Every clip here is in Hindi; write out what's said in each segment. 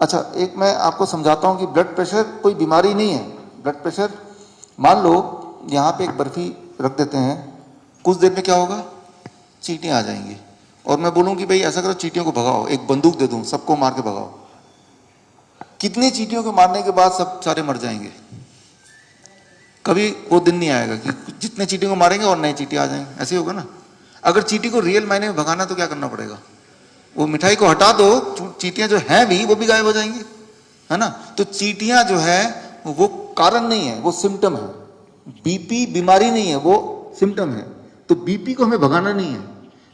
अच्छा, एक मैं आपको समझाता हूँ कि ब्लड प्रेशर कोई बीमारी नहीं है। ब्लड प्रेशर, मान लो यहाँ पे एक बर्फी रख देते हैं, कुछ देर में क्या होगा, चींटियाँ आ जाएंगी और मैं बोलूँ कि भाई ऐसा करो, चींटियों को भगाओ, एक बंदूक दे दूँ, सबको मार के भगाओ। कितनी चींटियों को मारने के बाद सब सारे मर जाएंगे? कभी वो दिन नहीं आएगा कि जितने चींटियों को मारेंगे और नए चींटी आ जाएंगे, ऐसे ही होगा ना। अगर चींटी को रियल मायने में भगाना तो क्या करना पड़ेगा, वो मिठाई को हटा दो, चींटियां जो हैं भी वो भी गायब हो जाएंगी, है ना। तो चींटियां जो है वो कारण नहीं है, वो सिम्टम है। बीपी बीमारी नहीं है, वो सिम्टम है। तो बीपी को हमें भगाना नहीं है,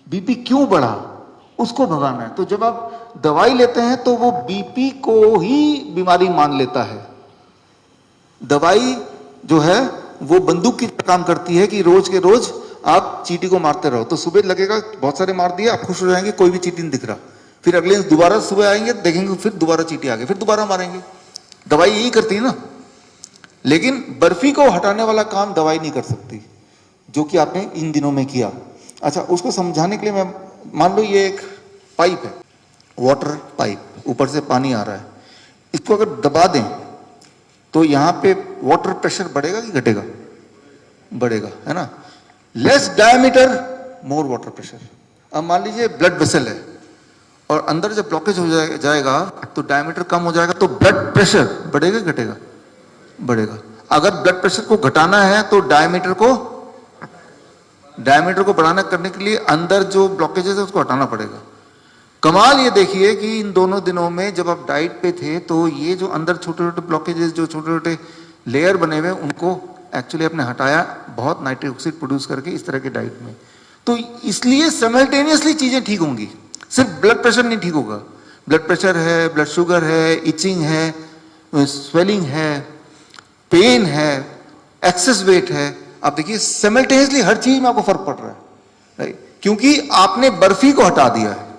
बीपी क्यों बढ़ा उसको भगाना है। तो जब आप दवाई लेते हैं तो वो बीपी को ही बीमारी मान लेता है। दवाई जो है वो बंदूक की काम करती है कि रोज के रोज आप चींटी को मारते रहो। तो सुबह लगेगा बहुत सारे मार दिए, आप खुश हो जाएंगे, कोई भी चींटी नहीं दिख रहा। फिर अगले दिन दोबारा सुबह आएंगे, देखेंगे फिर दोबारा चींटी आ गई, फिर दोबारा मारेंगे। दवाई यही करती है ना। लेकिन बर्फी को हटाने वाला काम दवाई नहीं कर सकती, जो कि आपने इन दिनों में किया। अच्छा, उसको समझाने के लिए मैं, मान लो ये एक पाइप है, वाटर पाइप, ऊपर से पानी आ रहा है, इसको अगर दबा दें तो यहां पे वाटर प्रेशर बढ़ेगा कि घटेगा? बढ़ेगा, है ना। Less diameter more water pressure. अब मान लीजिए ब्लड वेसल है और अंदर जब ब्लॉकेज हो जाएगा तो डायमीटर कम हो जाएगा, तो ब्लड प्रेशर बढ़ेगा घटेगा? बढ़ेगा। अगर ब्लड प्रेशर को घटाना है तो डायमीटर को बढ़ाना करने के लिए अंदर जो ब्लॉकेजेस है उसको हटाना पड़ेगा। कमाल ये देखिए कि इन दोनों दिनों में जब आप डाइट पे थे तो ये जो अंदर छोटे छोटे ब्लॉकेजेस, जो छोटे छोटे लेयर बने हुए, उनको एक्चुअली आपने हटाया, बहुत नाइट्रिक ऑक्साइड प्रोड्यूस करके इस तरह के डाइट में। तो इसलिए साइमल्टेनियसली चीजें ठीक होंगी, सिर्फ ब्लड प्रेशर नहीं ठीक होगा। ब्लड प्रेशर है, ब्लड शुगर है, इचिंग है, स्वेलिंग है, पेन है, एक्सेस वेट है। आप देखिए साइमल्टेनियसली हर चीज में आपको फर्क पड़ रहा है, राइट? क्योंकि आपने बर्फी को हटा दिया है,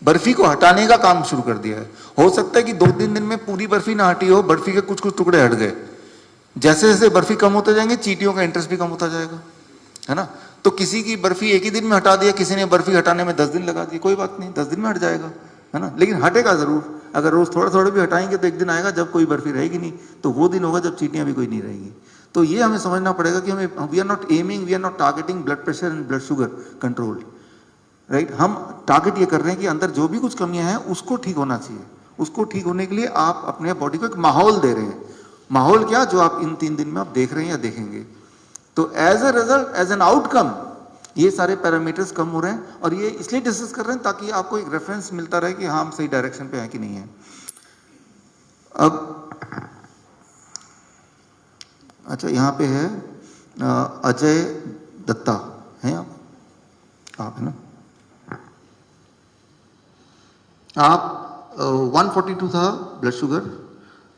बर्फी को हटाने का काम शुरू कर दिया है। हो सकता है कि 2-3 दिन में पूरी बर्फी ना हटी हो, बर्फी के कुछ कुछ टुकड़े हट गए। जैसे जैसे बर्फी कम होते जाएंगे, चींटियों का इंटरेस्ट भी कम होता जाएगा, है ना। तो किसी की बर्फी एक ही दिन में हटा दिया, किसी ने बर्फी हटाने में 10 दिन लगा दिए, कोई बात नहीं, 10 दिन में हट जाएगा, है ना। लेकिन हटेगा जरूर। अगर रोज थोड़ा थोड़ा भी हटाएंगे तो एक दिन आएगा जब कोई बर्फी रहेगी नहीं, तो वो दिन होगा जब चींटियां भी कोई नहीं रहेगी। तो ये हमें समझना पड़ेगा कि हमें, we are not aiming, we are not targeting blood pressure and blood sugar control, right. हम टारगेट ये कर रहे हैं कि अंदर जो भी कुछ कमियां हैं उसको ठीक होना चाहिए। उसको ठीक होने के लिए आप अपने बॉडी को एक माहौल दे रहे हैं। माहौल क्या, जो आप इन 3 दिन में आप देख रहे हैं या देखेंगे। तो as a result, as an outcome, ये सारे पैरामीटर्स कम हो रहे हैं। और ये इसलिए डिस्कस कर रहे हैं ताकि आपको एक रेफरेंस मिलता रहे कि हाँ हम सही डायरेक्शन पे हैं कि नहीं है। अब अच्छा, यहाँ पे है अजय दत्ता, हैं आप है ना। आप 142 था ब्लड शुगर,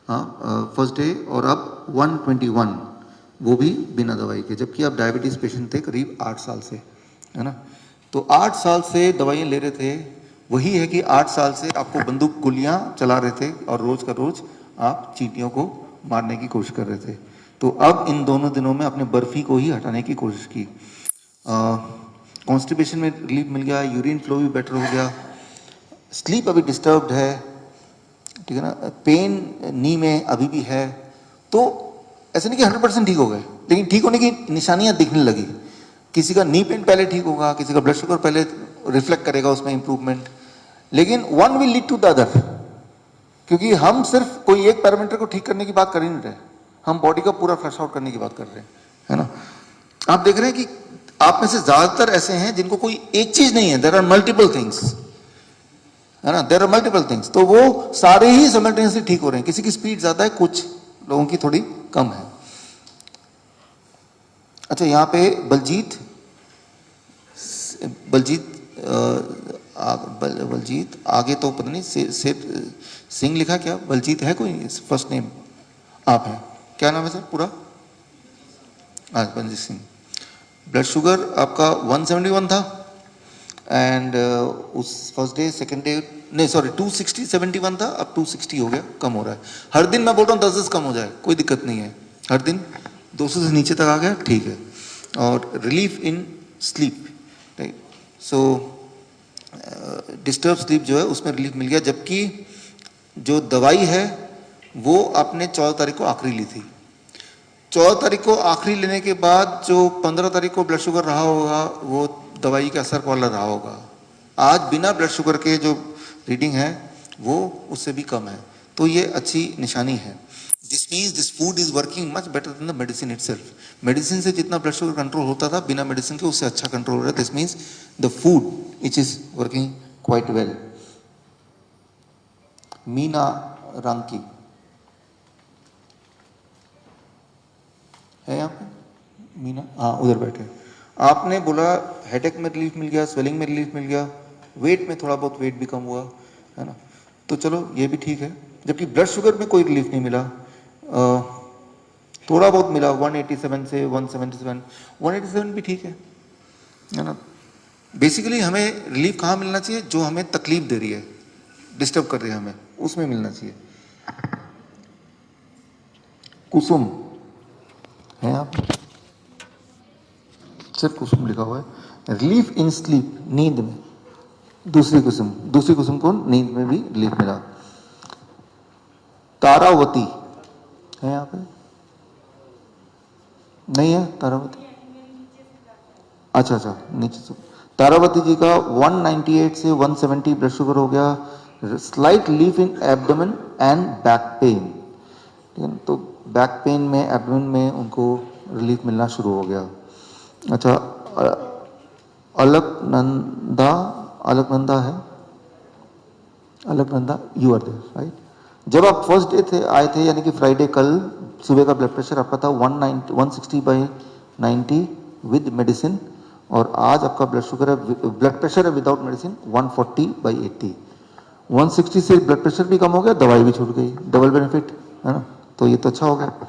हाँ, फर्स्ट डे, और अब 121, वो भी बिना दवाई के, जबकि आप डायबिटीज पेशेंट थे करीब 8 साल से, है ना। तो 8 साल से दवाइयाँ ले रहे थे। वही है कि 8 साल से आपको बंदूक गोलियां चला रहे थे और रोज का रोज आप चींटियों को मारने की कोशिश कर रहे थे। तो अब इन दोनों दिनों में आपने बर्फी को ही हटाने की कोशिश की। कॉन्स्टिपेशन में रिलीफ मिल गया, यूरिन फ्लो भी बेटर हो गया, स्लीप अभी डिस्टर्ब्ड है, ठीक है ना, पेन नी में अभी भी है। तो ऐसा नहीं कि 100% ठीक हो गए, लेकिन ठीक होने की निशानियां दिखने लगी। किसी का नी पेन पहले ठीक होगा, किसी का ब्लड शुगर पहले रिफ्लेक्ट करेगा उसमें इंप्रूवमेंट, लेकिन one will lead to the other. क्योंकि हम सिर्फ कोई एक पैरामीटर को ठीक करने की बात कर ही नहीं रहे, हम बॉडी का पूरा फ्लश आउट करने की बात कर रहे हैं, है ना। आप देख रहे हैं कि आप में से ज्यादातर ऐसे हैं जिनको कोई एक चीज नहीं है, देयर आर मल्टीपल थिंग्स, है ना, देयर आर मल्टीपल थिंग्स। तो वो सारे ही साइमल्टेनियसली ठीक हो रहे हैं। किसी की स्पीड ज्यादा है, कुछ लोगों की थोड़ी कम है। अच्छा, यहाँ पे बलजीत आगे तो पता नहीं सिंह लिखा, क्या बलजीत है कोई फर्स्ट नेम? आप हैं, क्या नाम है सर पूरा? बलजीत सिंह। ब्लड शुगर आपका 171 था एंड उस फर्स्ट डे, सेकंड डे, नहीं सॉरी 260-71 था, अब 260 हो गया, कम हो रहा है। हर दिन मैं बोल रहा हूँ 10-10 कम हो जाए, कोई दिक्कत नहीं है। हर दिन 200 से नीचे तक आ गया, ठीक है। और relief in sleep, right. So disturb sleep जो है उसमें रिलीफ मिल गया, जबकि जो दवाई है वो आपने 14 तारीख को आखिरी ली थी। 14 तारीख को आखिरी लेने के बाद जो 15 तारीख को ब्लड शुगर रहा होगा वो दवाई का असर वाला रहा होगा। आज बिना ब्लड शुगर के जो रीडिंग है वो उससे भी कम है, तो ये अच्छी निशानी है। This means this food is working much better than the medicine itself. Medicine से जितना ब्लड शुगर कंट्रोल होता था बिना मेडिसिन के उससे अच्छा कंट्रोल हो रहा है। This means the food which is working quite well. मीना रांकी है यहाँ पे? मीना, हाँ उधर बैठे। आपने बोला हेडेक में रिलीफ मिल गया, स्वेलिंग में रिलीफ मिल गया, वेट में थोड़ा बहुत वेट भी कम हुआ है ना, तो चलो ये भी ठीक है। जबकि ब्लड शुगर में कोई रिलीफ नहीं मिला, थोड़ा बहुत मिला 187 से 177, 187 भी ठीक है ना। बेसिकली हमें रिलीफ कहाँ मिलना चाहिए? जो हमें तकलीफ दे रही है, डिस्टर्ब कर रही है हमें, उसमें मिलना चाहिए। कुसुम है आप, सिर्फ कुसुम लिखा हुआ है। रिलीफ इन स्लीप, नींद में। दूसरी कुसुम को नींद में भी रिलीफ मिला। तारावती है यहाँ पे? नहीं है तारावती? अच्छा नीचे से। तारावती जी का 198 से 170 ब्लड शुगर हो गया। Slight relief in abdomen and back pain, ठीक है। तो बैक पेन में, एब्डोमेन में उनको रिलीफ मिलना शुरू हो गया। अच्छा, अलकनंदा है, Alaknanda, you are there right. जब आप फर्स्ट डे आए थे यानी कि फ्राइडे, कल सुबह का ब्लड प्रेशर आपका था 160/90 विद मेडिसिन, और आज आपका ब्लड प्रेशर है विदाउट मेडिसिन 140/80। 160 से ब्लड प्रेशर भी कम हो गया, दवाई भी छूट गई, डबल बेनिफिट है ना, तो ये तो अच्छा हो गया।